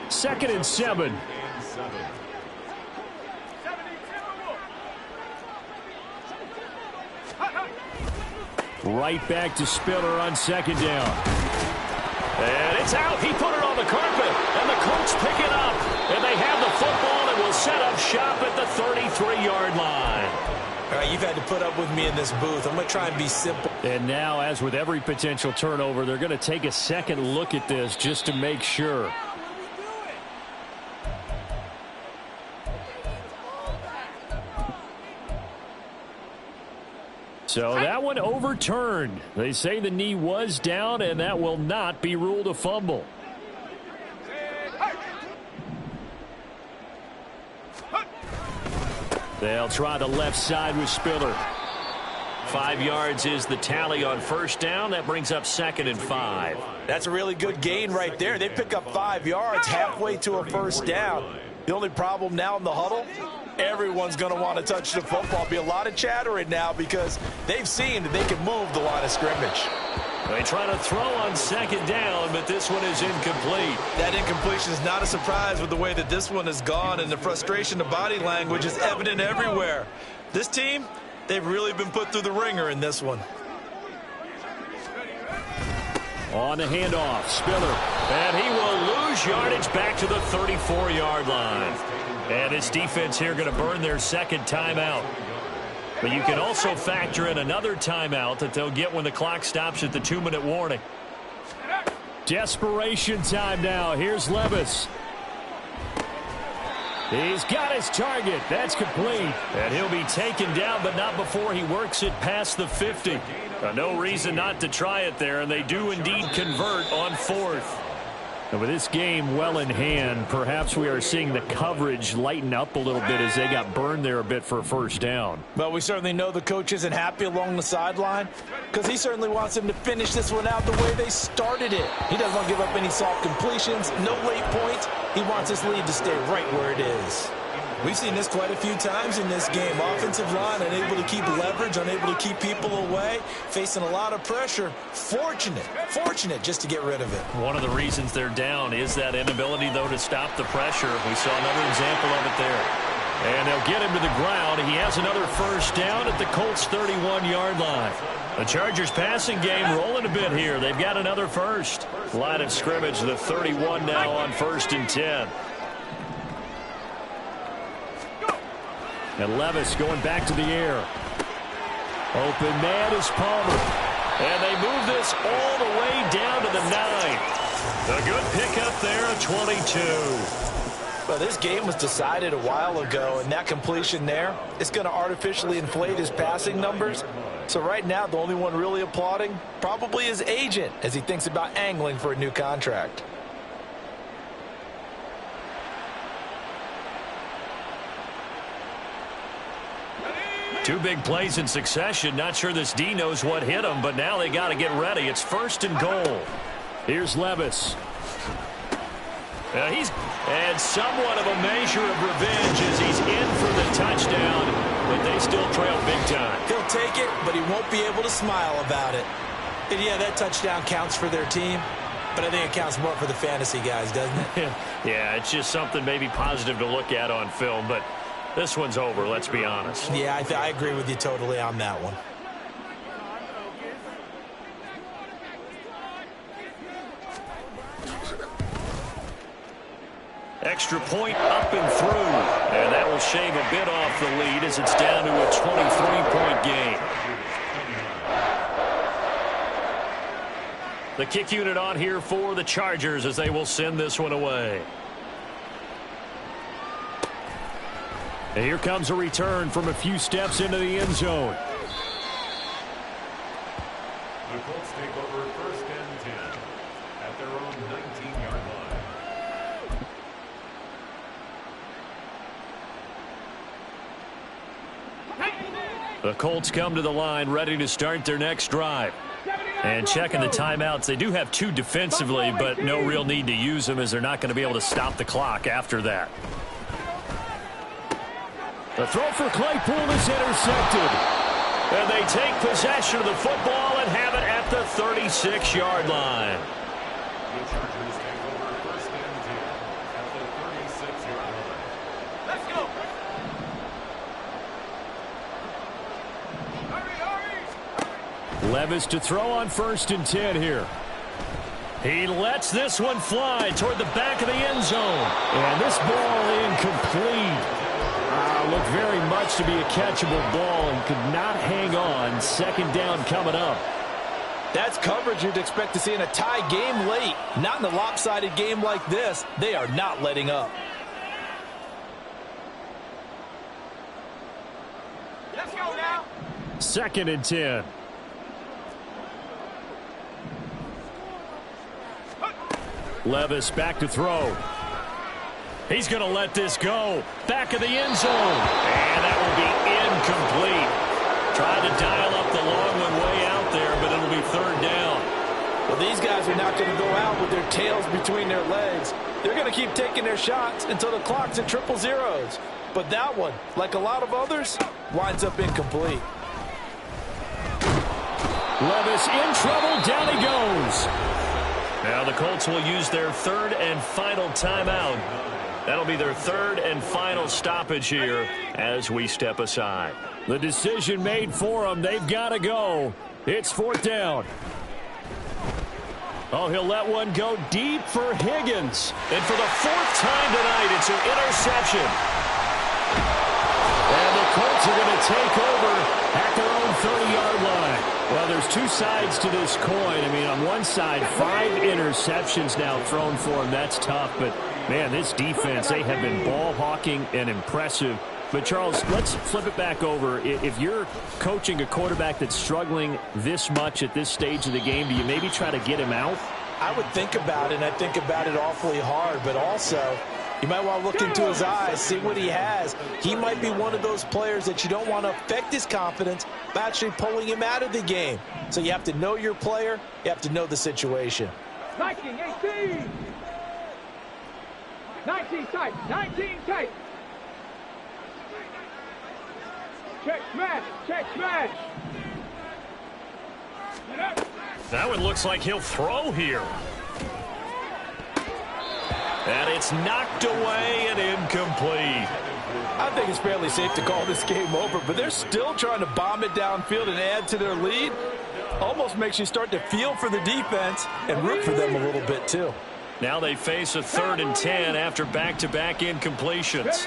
2nd and 7. Right back to Spiller on 2nd down. And it's out. He put it on the carpet. And the Colts pick it up. And they have the football and will set up shop at the 33-yard line. All right, you've had to put up with me in this booth. I'm going to try and be simple. And now, as with every potential turnover, they're going to take a second look at this just to make sure. So that one overturned. They say the knee was down, and that will not be ruled a fumble. They'll try the left side with Spiller. 5 yards is the tally on 1st down. That brings up 2nd and 5. That's a really good gain right there. They pick up 5 yards halfway to a 1st down. The only problem now in the huddle, everyone's going to want to touch the football. Be a lot of chattering now because they've seen that they can move the line of scrimmage. They try to throw on 2nd down, but this one is incomplete. That incompletion is not a surprise with the way that this one has gone, and the frustration of body language is evident everywhere. This team, they've really been put through the ringer in this one. On the handoff, Spiller. And he will lose yardage back to the 34-yard line. And his defense here going to burn their 2nd timeout. But you can also factor in another timeout that they'll get when the clock stops at the 2-minute warning. Desperation time now. Here's Levis. He's got his target. That's complete. And he'll be taken down, but not before he works it past the 50. No reason not to try it there, and they do indeed convert on 4th. And with this game well in hand, perhaps we are seeing the coverage lighten up a little bit as they got burned there a bit for a 1st down. Well, we certainly know the coach isn't happy along the sideline because he certainly wants them to finish this one out the way they started it. He doesn't want to give up any soft completions, no late points. He wants his lead to stay right where it is. We've seen this quite a few times in this game. Offensive line unable to keep leverage, unable to keep people away, facing a lot of pressure. Fortunate just to get rid of it. One of the reasons they're down is that inability, though, to stop the pressure. We saw another example of it there. And they'll get him to the ground. He has another 1st down at the Colts' 31-yard line. The Chargers passing game rolling a bit here. They've got another 1st. Line of scrimmage, the 31 now on 1st and 10. And Levis going back to the air. Open man is Palmer. And they move this all the way down to the 9. A good pickup there at 22. Well, this game was decided a while ago, and that completion there is going to artificially inflate his passing numbers. So right now, the only one really applauding probably his agent as he thinks about angling for a new contract. Two big plays in succession. Not sure this D knows what hit him, but now they got to get ready. It's 1st and goal. Here's Levis. And somewhat of a measure of revenge as he's in for the touchdown, but they still trail big time. He'll take it, but he won't be able to smile about it. And yeah, that touchdown counts for their team, but I think it counts more for the fantasy guys, doesn't it? Yeah, it's just something maybe positive to look at on film, but this one's over, let's be honest. Yeah, I agree with you totally on that one. Extra point up and through, and that will shave a bit off the lead as it's down to a 23-point game. The kick unit on here for the Chargers as they will send this one away. And here comes a return from a few steps into the end zone. The Colts take over 1st and 10 at their own 19-yard line. The Colts come to the line ready to start their next drive. And checking the timeouts, they do have 2 defensively, but no real need to use them as they're not going to be able to stop the clock after that. The throw for Claypool is intercepted. And they take possession of the football and have it at the 36-yard line. The Chargers take over 1st and 10 at the 36-yard line. Let's go. Levis to throw on 1st and 10 here. He lets this one fly toward the back of the end zone. And this ball incomplete. Looked very much to be a catchable ball and could not hang on. 2nd down coming up. That's coverage you'd expect to see in a tie game late. Not in a lopsided game like this. They are not letting up. Let's go now. 2nd and 10. Levis back to throw. He's going to let this go. Back of the end zone. And that will be incomplete. Trying to dial up the long one way out there, but it'll be 3rd down. Well, these guys are not going to go out with their tails between their legs. They're going to keep taking their shots until the clock's at 000. But that one, like a lot of others, winds up incomplete. Levis in trouble. Down he goes. Now the Colts will use their 3rd and final timeout. That'll be their 3rd and final stoppage here as we step aside. The decision made for them. They've got to go. It's 4th down. Oh, he'll let one go deep for Higgins. And for the 4th time tonight, it's an interception. And the Colts are going to take over at their own 30-yard line. Well, there's 2 sides to this coin. I mean, on one side, 5 interceptions now thrown for him. That's tough. But, man, this defense, they have been ball hawking and impressive. But, Charles, let's flip it back over. If you're coaching a quarterback that's struggling this much at this stage of the game, do you maybe try to get him out? I would think about it, and I think about it awfully hard. But also, you might want to look into his eyes, see what he has. He might be one of those players that you don't want to affect his confidence by actually pulling him out of the game. So you have to know your player. You have to know the situation. 19, 18. 19 tight. 19 tight. Check smash. Check smash. That one looks like he'll throw here. And it's knocked away and incomplete. I think it's fairly safe to call this game over, but they're still trying to bomb it downfield and add to their lead. Almost makes you start to feel for the defense and root for them a little bit too. Now they face a 3rd and 10 after back-to-back incompletions.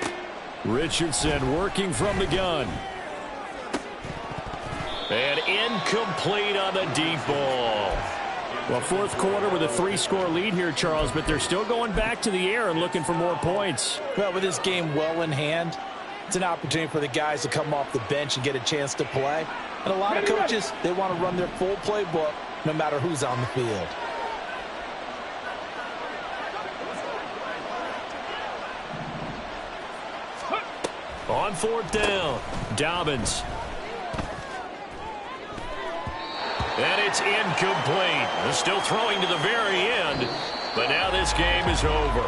Richardson working from the gun. And incomplete on the deep ball. Well, 4th quarter with a 3-score lead here, Charles, but they're still going back to the air and looking for more points. Well, with this game well in hand, it's an opportunity for the guys to come off the bench and get a chance to play. And a lot of coaches, they want to run their full playbook no matter who's on the field. On 4th down, Dobbins. And it's incomplete. They're still throwing to the very end, but now this game is over.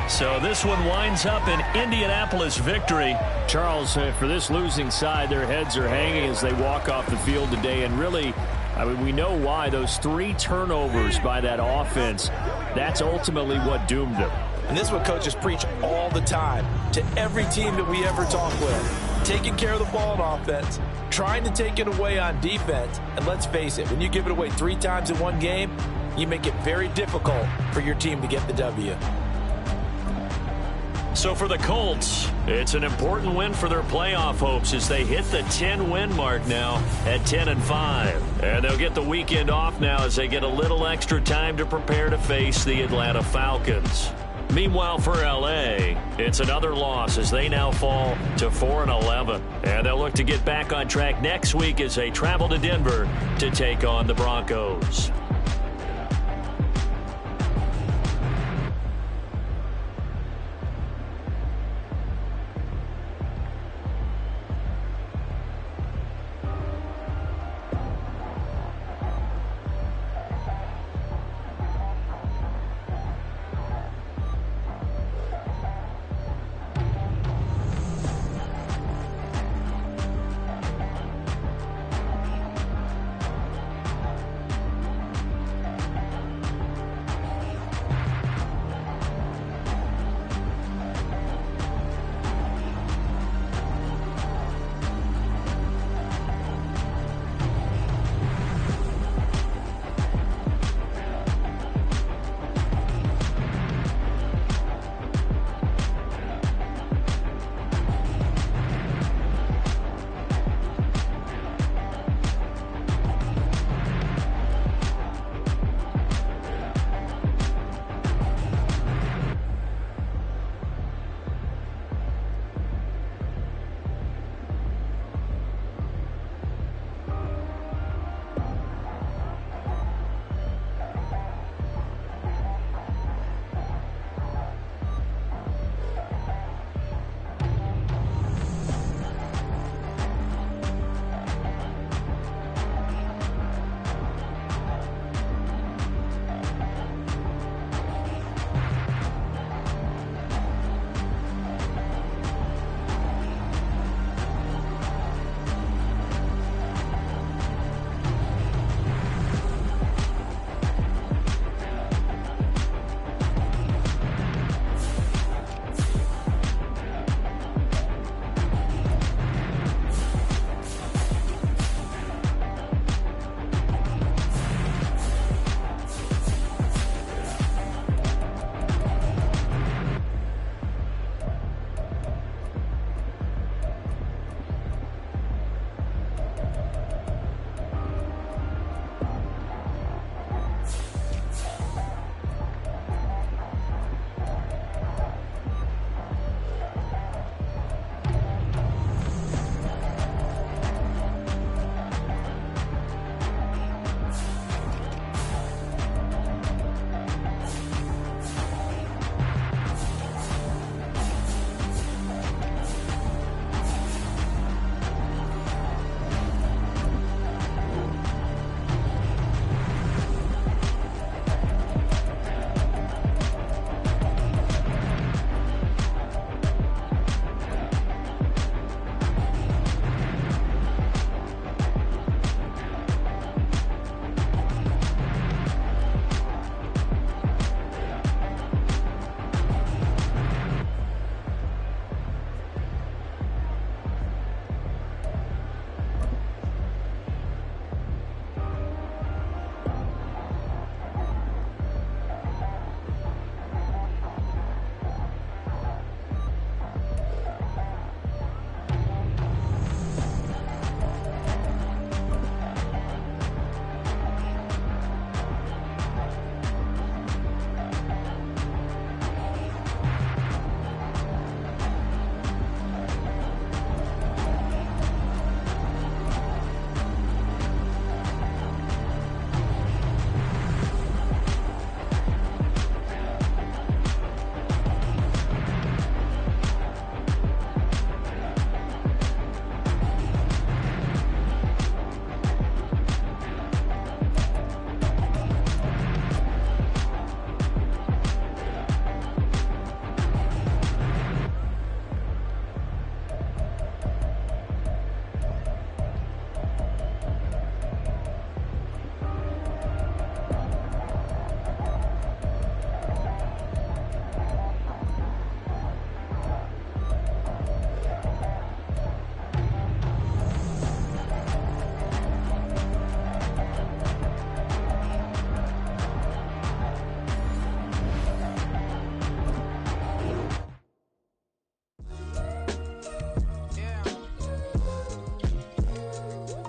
So this one winds up an Indianapolis victory. Charles, for this losing side, their heads are hanging as they walk off the field today. And really, I mean, we know why. Those 3 turnovers by that offense, that's ultimately what doomed them. And this is what coaches preach all the time to every team that we ever talk with. Taking care of the ball on offense, trying to take it away on defense. And let's face it, when you give it away 3 times in one game, you make it very difficult for your team to get the W. So for the Colts, it's an important win for their playoff hopes as they hit the 10-win mark now at 10-5. And they'll get the weekend off now as they get a little extra time to prepare to face the Atlanta Falcons. Meanwhile, for L.A., it's another loss as they now fall to 4-11. And they'll look to get back on track next week as they travel to Denver to take on the Broncos.